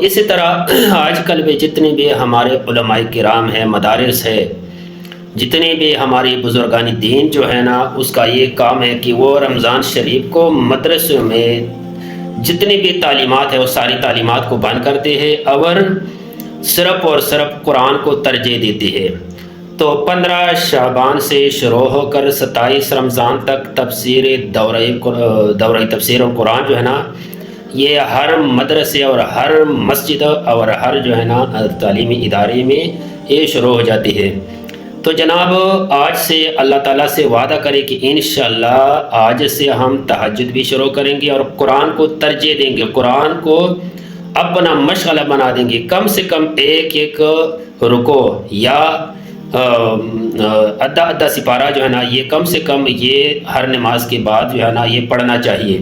اسی طرح آج کل بھی جتنے بھی ہمارے علماء کرام ہیں، مدارس ہے، جتنے بھی ہماری بزرگان دین جو ہے نا، اس کا یہ کام ہے کہ وہ رمضان شریف کو مدرسوں میں جتنی بھی تعلیمات ہے وہ ساری تعلیمات کو بند کرتے ہیں اور صرف قرآن کو ترجیح دیتی ہے۔ تو 15 شعبان سے شروع ہو کر 27 رمضان تک دورہ تفسیر القرآن جو ہے نا، یہ ہر مدرسے اور ہر مسجد اور ہر جو ہے نا تعلیمی ادارے میں یہ شروع ہو جاتی ہے۔ تو جناب آج سے اللہ تعالیٰ سے وعدہ کرے کہ انشاءاللہ آج سے ہم تہجد بھی شروع کریں گے اور قرآن کو ترجیح دیں گے، قرآن کو اپنا مشغلہ بنا دیں گے۔ کم سے کم ایک رکوع یا آدھا سپارہ جو ہے نا، یہ کم سے کم یہ ہر نماز کے بعد جو ہے نا یہ پڑھنا چاہیے۔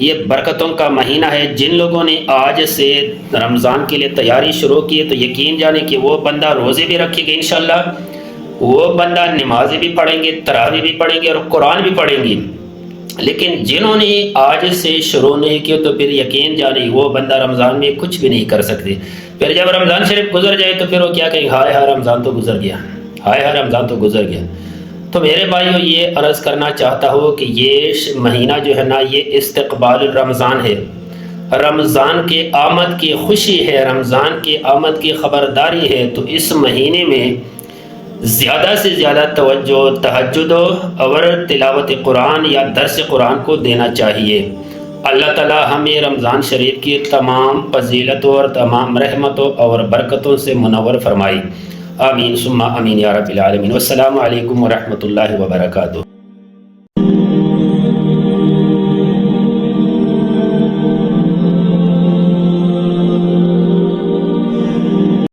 یہ برکتوں کا مہینہ ہے۔ جن لوگوں نے آج سے رمضان کے لیے تیاری شروع کی ہے تو یقین جانے کہ وہ بندہ روزے بھی رکھے گا انشاءاللہ، وہ بندہ نمازیں بھی پڑھیں گے، تراویح بھی پڑھیں گے اور قرآن بھی پڑھیں گے۔ لیکن جنہوں نے آج سے شروع نہیں کیا تو پھر یقین جانے وہ بندہ رمضان میں کچھ بھی نہیں کر سکتے۔ پھر جب رمضان شریف گزر جائے تو پھر وہ کیا کہیں، ہائے ہائے رمضان تو گزر گیا، ہائے ہائے رمضان تو گزر گیا۔ تو میرے بھائیو یہ عرض کرنا چاہتا ہوں کہ یہ مہینہ جو ہے نا یہ استقبال رمضان ہے، رمضان کے آمد کی خوشی ہے، رمضان کے آمد کی خبرداری ہے۔ تو اس مہینے میں زیادہ سے زیادہ توجہ تہجد اور تلاوت قرآن یا درس قرآن کو دینا چاہیے۔ اللہ تعالی ہمیں رمضان شریف کی تمام فضیلتوں اور تمام رحمتوں اور برکتوں سے منور فرمائی۔ آمین ثم آمین یا رب العالمین۔ والسلام علیکم ورحمۃ اللہ وبرکاتہ۔